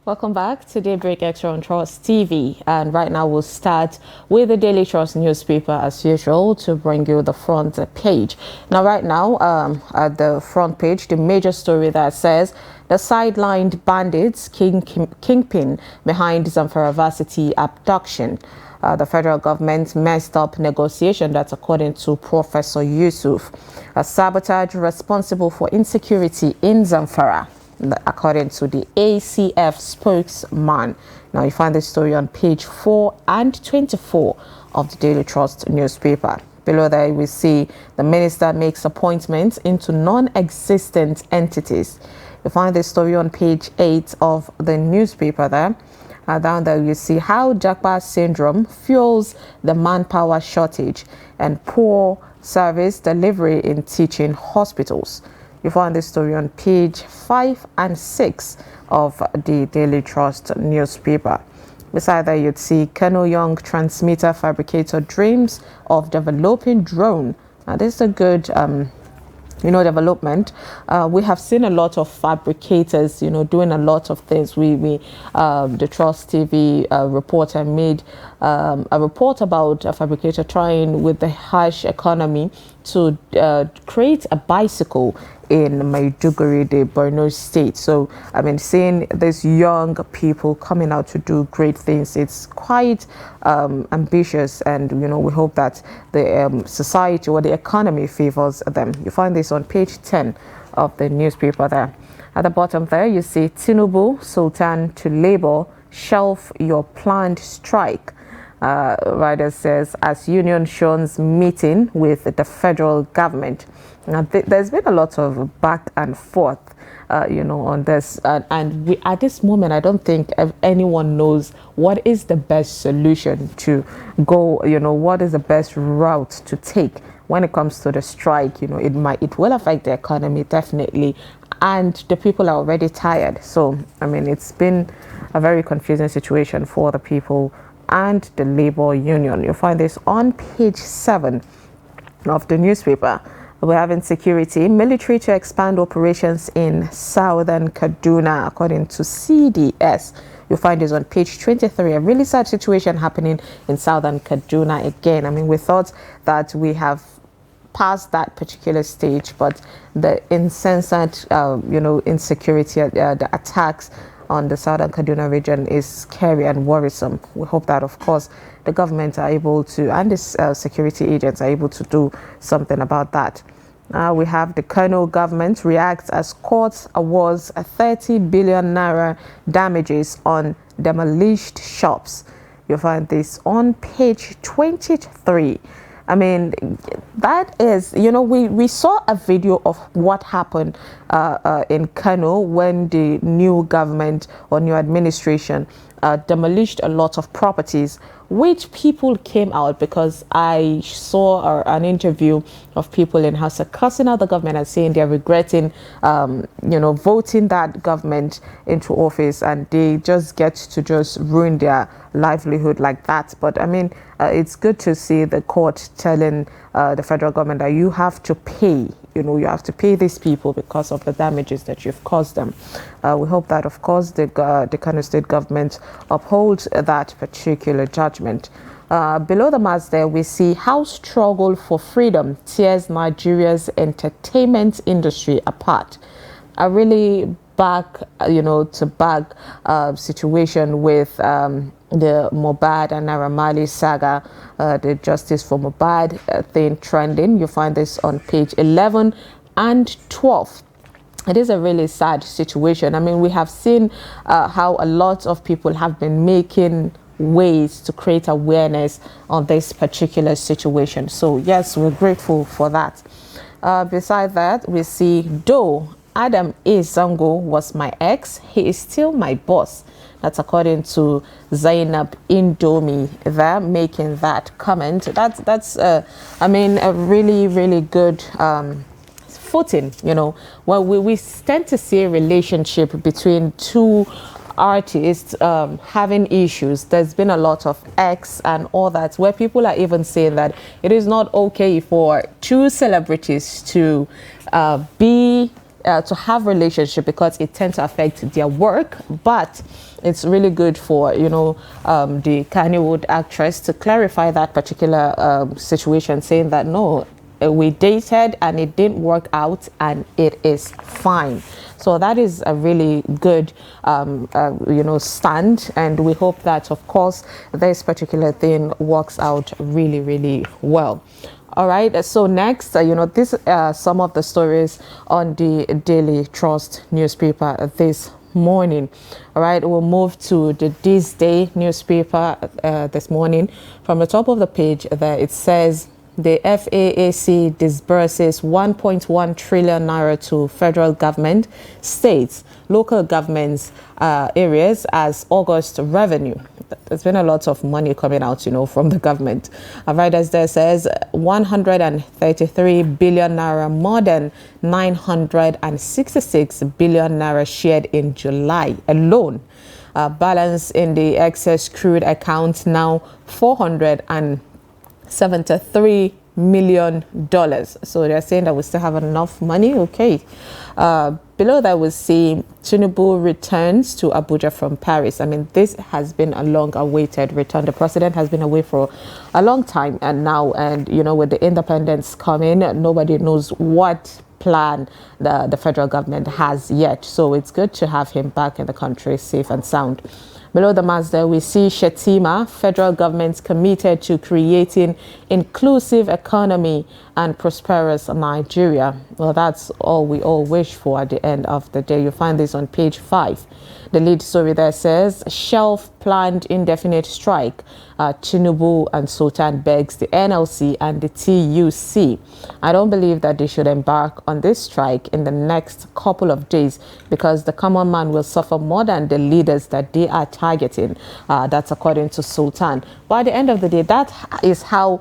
Welcome back to Daybreak Extra on Trust TV, and right now we'll start with the Daily Trust newspaper as usual to bring you the front page. Now right now at the front page, the major story that says the sidelined bandits Kingpin behind Zamfara Varsity abduction. The federal government messed up negotiation, that's according to Professor Yusuf. A sabotage responsible for insecurity in Zamfara, according to the ACF spokesman. Now you find this story on page 4 and 24 of the Daily Trust newspaper. Below there we see the minister makes appointments into non-existent entities. You find this story on page 8 of the newspaper there. Down there you see how Japa syndrome fuels the manpower shortage and poor service delivery in teaching hospitals. You find this story on page 5 and 6 of the Daily Trust newspaper. Beside that, you'd see Colonel Young transmitter fabricator dreams of developing drone. Now, this is a good, development. We have seen a lot of fabricators, doing a lot of things. The Trust TV reporter made a report about a fabricator trying with the harsh economy to create a bicycle in Maiduguri, the Borno state. So, seeing these young people coming out to do great things, it's quite ambitious, and we hope that the society or the economy favors them. You find this on page 10 of the newspaper there. At the bottom there, you see Tinubu, Sultan to Labour, shelf your planned strike. Rider says, as union shows meeting with the federal government. Now, there's been a lot of back and forth, on this. And at this moment, I don't think anyone knows what is the best solution to go, what is the best route to take when it comes to the strike. It will affect the economy, definitely. And the people are already tired. So, it's been a very confusing situation for the people and the labor union. You'll find this on page 7 of the newspaper. We have insecurity, military to expand operations in southern Kaduna, according to CDS. You'll find this on page 23. A really sad situation happening in southern Kaduna again. We thought that we have passed that particular stage, but the insensate, insecurity, the attacks on the southern Kaduna region is scary and worrisome. We hope that, of course, the government are able to, and the security agents are able to do something about that. We have the Kano government reacts as court awards 30 billion naira damages on demolished shops. You'll find this on page 23. That is, we saw a video of what happened in Kano when the new government or new administration demolished a lot of properties, which people came out, because I saw an interview of people in House cussing out the government and saying they're regretting, voting that government into office, and they just get to just ruin their livelihood like that. But it's good to see the court telling the federal government that you have to pay. You have to pay these people because of the damages that you've caused them. We hope that, of course, the Kano state government upholds that particular judgment. Below the mask there, we see how struggle for freedom tears Nigeria's entertainment industry apart. A really back-to-back situation with the Mohbad and Naira Marley saga, the Justice for Mohbad thing trending. You find this on page 11 and 12. It is a really sad situation. We have seen how a lot of people have been making ways to create awareness on this particular situation. So yes, we're grateful for that. Beside that, we see Doe Adam A. Zango was my ex. He is still my boss. That's according to Zainab Indomi there, making that comment. That's a really, really good footing, Well, we tend to see a relationship between two artists having issues. There's been a lot of X and all that, where people are even saying that it is not okay for two celebrities to be to have relationship because it tends to affect their work, but it's really good for the Kannywood actress to clarify that particular situation, saying that no, we dated and it didn't work out and it is fine. So that is a really good stand, and we hope that of course this particular thing works out really, really well. All right, so next, this some of the stories on the Daily Trust newspaper this morning. All right, we'll move to the This Day newspaper this morning. From the top of the page there, it says the FAAC disburses 1.1 trillion naira to federal government, states, local governments, areas as August revenue. There's been a lot of money coming out, from the government. Riders there says 133 billion naira, more than 966 billion naira shared in July alone. Balance in the excess crude account now $473 million. So they're saying that we still have enough money. Okay. Below that, we see Tinubu returns to Abuja from Paris. I mean, this has been a long-awaited return. The president has been away for a long time, and now, with the independence coming, nobody knows what plan the federal government has yet. So it's good to have him back in the country, safe and sound. Below the mass there, we see Shetima, federal government committed to creating inclusive economy and prosperous Nigeria. Well, that's all we all wish for at the end of the day. You'll find this on page 5. The lead story there says, shelf planned indefinite strike. Tinubu and Sultan begs the NLC and the TUC. I don't believe that they should embark on this strike in the next couple of days because the common man will suffer more than the leaders that they are targeting. That's according to Sultan. But at the end of the day, that is how,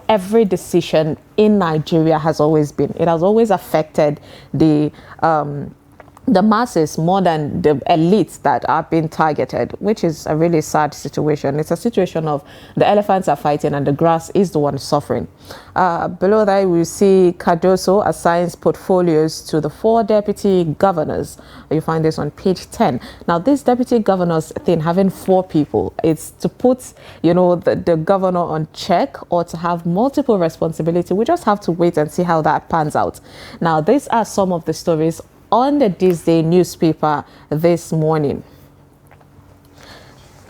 every decision in Nigeria has always been. It has always affected the masses more than the elites that are being targeted, which is a really sad situation. It's a situation of the elephants are fighting and the grass is the one suffering. Below that, we see Cardoso assigns portfolios to the 4 deputy governors. You find this on page 10. Now, this deputy governors thing, having 4 people, it's to put, the governor on check or to have multiple responsibility. We just have to wait and see how that pans out. Now, these are some of the stories on the This Day newspaper this morning.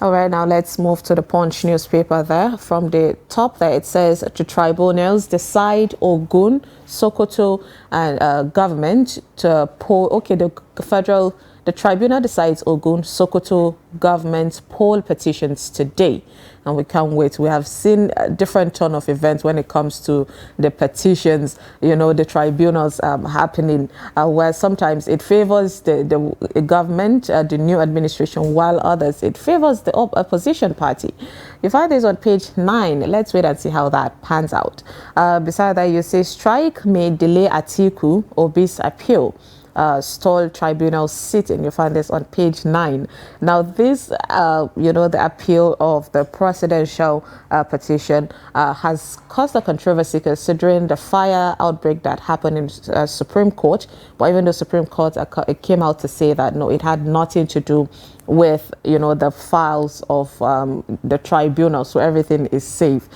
All right, now let's move to the Punch newspaper there. From the top there, it says to tribunals decide Ogun, Sokoto, and government to poll. Okay, the tribunal decides Ogun, Sokoto government poll petitions today. And we can't wait. We have seen a different turn of events when it comes to the petitions, the tribunals happening, where sometimes it favors the government, the new administration, while others, it favors the opposition party. You find this on page 9. Let's wait and see how that pans out. Beside that, you say strike may delay Atiku Obi's appeal. Stall tribunal sitting. You find this on page 9. Now, this, the appeal of the presidential petition has caused a controversy considering the fire outbreak that happened in Supreme Court. But even the Supreme Court it came out to say that no, it had nothing to do with the files of the tribunal, so everything is safe.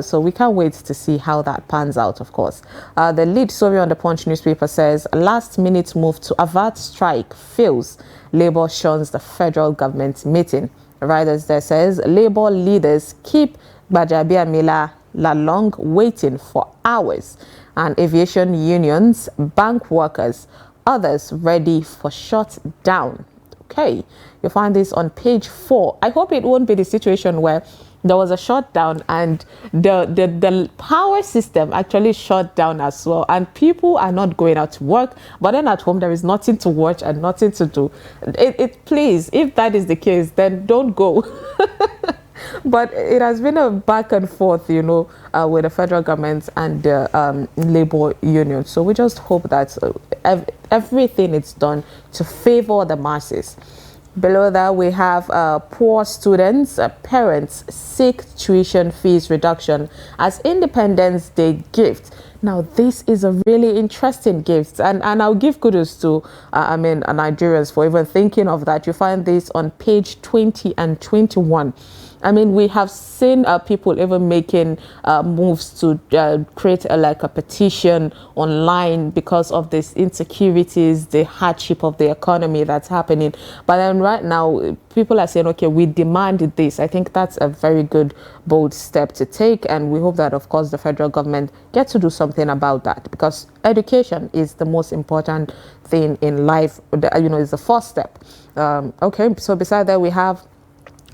So we can't wait to see how that pans out, of course. The lead story on the Punch newspaper says last minute move to avert strike fails. Labour shuns the federal government meeting. Riders there says Labour leaders keep Gbajabiamila Lalong waiting for hours, and aviation unions, bank workers, others ready for shutdown. Okay, you'll find this on page 4. I hope it won't be the situation where there was a shutdown and the power system actually shut down as well, and people are not going out to work, but then at home there is nothing to watch and nothing to do. Please, if that is the case, then don't go. But it has been a back and forth, with the federal government and the labor union. So we just hope that everything is done to favor the masses. Below that, we have poor students, parents seek tuition fees reduction as Independence Day gift. Now, this is a really interesting gift, and I'll give kudos to, Nigerians for even thinking of that. You find this on page 20 and 21. I mean, we have seen people even making moves to create like a petition online because of these insecurities, the hardship of the economy that's happening. But then right now, people are saying, okay, we demanded this. I think that's a very good, bold step to take. And we hope that, of course, the federal government gets to do something about that, because education is the most important thing in life, is the first step. Okay, so beside that, we have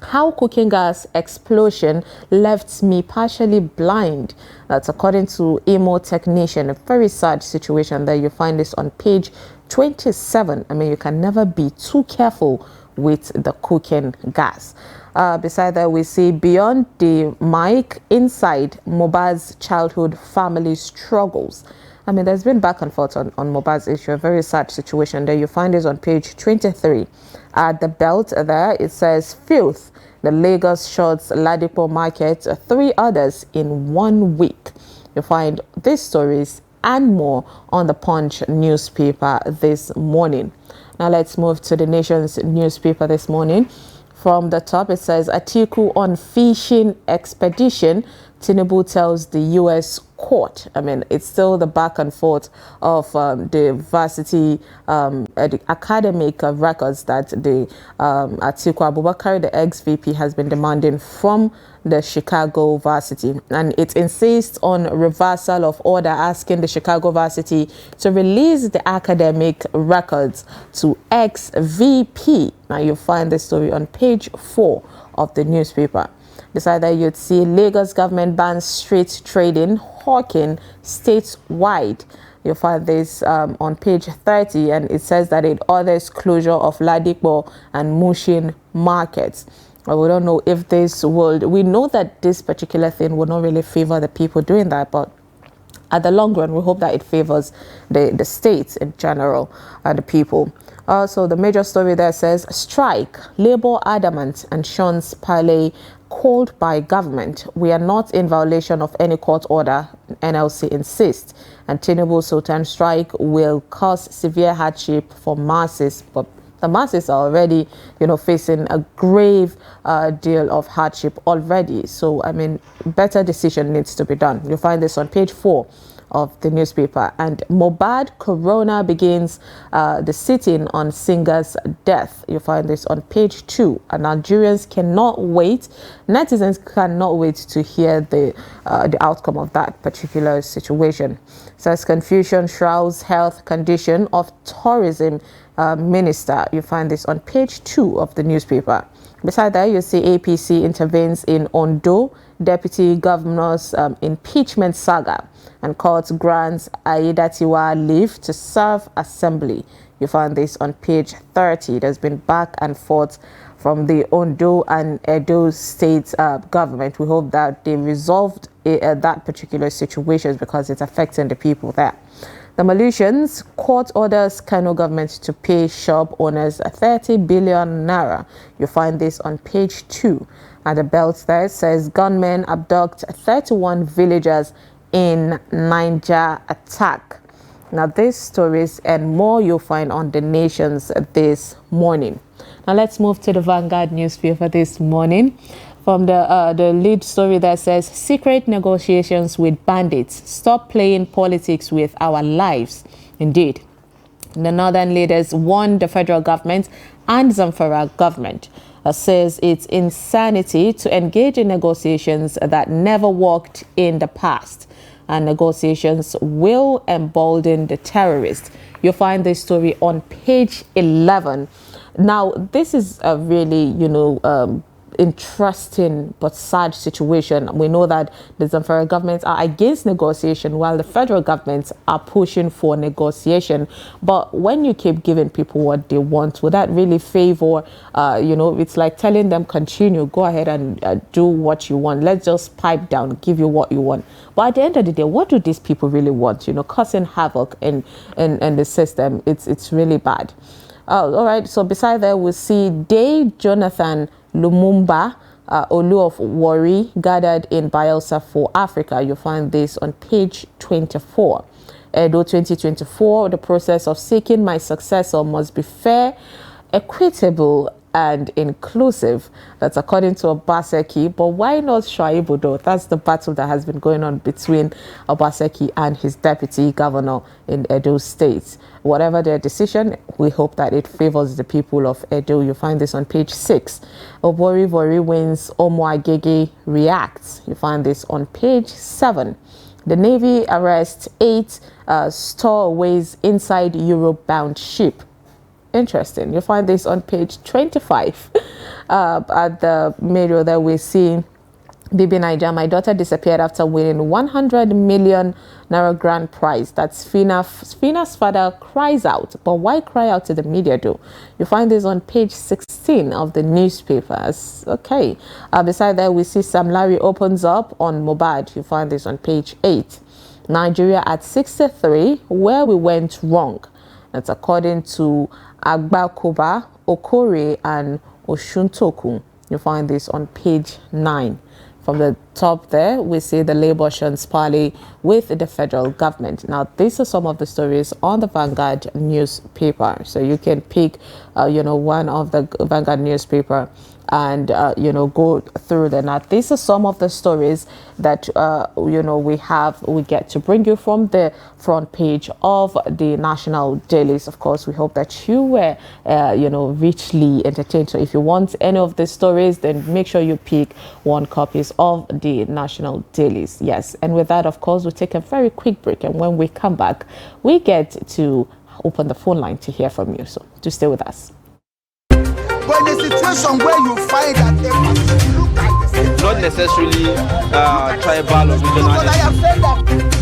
how cooking gas explosion left me partially blind. That's according to Emo Technician. A very sad situation there. You find this on page 27. I mean, you can never be too careful with the cooking gas. Beside that, we see beyond the mic, inside Mohbad's childhood family struggles. I mean, there's been back and forth on Mohbad's issue, a very sad situation there. You find this on page 23. At the belt there, it says, filth. The Lagos shuts Ladipo market, 3 others in 1 week. You find these stories and more on the Punch newspaper this morning. Now let's move to the Nation's newspaper this morning. From the top, it says, Atiku on fishing expedition. Tinubu tells the U.S. court. I mean, it's still the back and forth of the Varsity academic records that the Atiku Abubakar, the ex-VP, has been demanding from the Chicago Varsity. And it insists on reversal of order, asking the Chicago Varsity to release the academic records to ex-VP. Now, you'll find the story on page 4 of the newspaper. Beside that, you'd see Lagos government bans street trading, hawking statewide. You'll find this on page 30, and it says that it orders closure of Ladipo and Mushin markets. We don't know if we know that this particular thing will not really favor the people doing that, but at the long run, we hope that it favors the states in general and the people. Also, the major story there says, strike, Labour adamant and shuns parley called by government. We are not in violation of any court order, NLC insists. And Tinubu Sultan strike will cause severe hardship for masses. But the masses are already, facing a grave deal of hardship already. So, I mean, better decision needs to be done. You'll find this on page 4 of the newspaper. And Mohbad coroner begins the sitting on singer's death. You find this on page 2. And Nigerians cannot wait. Netizens cannot wait to hear the outcome of that particular situation. Says confusion shrouds health condition of tourism minister. You find this on page 2 of the newspaper. Beside that, you see APC intervenes in Ondo deputy governor's impeachment saga, and court grants Aiyedatiwa leave to serve assembly. You find this on page 30. There's been back and forth from the Ondo and Edo state government. We hope that they resolved that particular situation, because it's affecting the people there. The Malaysians court orders Kano government to pay shop owners 30 billion naira. You find this on page 2. At the belt there, it says gunmen abduct 31 villagers in Niger attack. Now, these stories and more you'll find on the Nations this morning. Now, let's move to the Vanguard newspaper this morning. From the lead story that says, secret negotiations with bandits. Stop playing politics with our lives. Indeed. The northern leaders warned the federal government and Zamfara government. Says it's insanity to engage in negotiations that never worked in the past. And negotiations will embolden the terrorists. You'll find this story on page 11. Now, this is a really, interesting but sad situation. We know that the Zamfara governments are against negotiation, while the federal governments are pushing for negotiation. But when you keep giving people what they want, will that really favor, it's like telling them, continue, go ahead and do what you want. Let's just pipe down, give you what you want. But at the end of the day, what do these people really want? Causing havoc in the system. It's really bad. Oh, all right. So beside that, we see Day Jonathan Lumumba, Olu of Wari, gathered in Bielsa for Africa. You'll find this on page 24. Edo 2024, the process of seeking my successor must be fair, equitable, and inclusive. That's according to Obaseki. But why not Shaibu though? That's the battle that has been going on between Obaseki and his deputy governor in Edo State. Whatever their decision, we hope that it favors the people of Edo. You find this on page 6. Obori Vori wins, Omoagege reacts. You find this on page 7. The Navy arrests 8 stowaways inside Europe-bound ship. Interesting. You'll find this on page 25. At the middle that we see Bibi Naija, my daughter disappeared after winning 100 million Naira grand prize. That's Fina's father cries out. But why cry out to the media though? You find this on page 16 of the newspapers. Okay. Beside that, we see Sam Larry opens up on Mohbad. You find this on page 8. Nigeria at 63, where we went wrong. That's according to Agbakoba, Okore, and Oshuntoku. You find this on page 9. From the top there, we see the Labour shunts parley with the federal government. Now, these are some of the stories on the Vanguard newspaper. So you can pick, one of the Vanguard newspaper and, go through them. Now, these are some of the stories that, we get to bring you from the front page of the national dailies. Of course, we hope that you were, richly entertained. So if you want any of the stories, then make sure you pick one copies of the national dailies. Yes. And with that, of course, we'll take a very quick break. And when we come back, we get to open the phone line to hear from you. So do stay with us. But in a situation where you find that they must look like the same, not necessarily tribal or regional. I have said that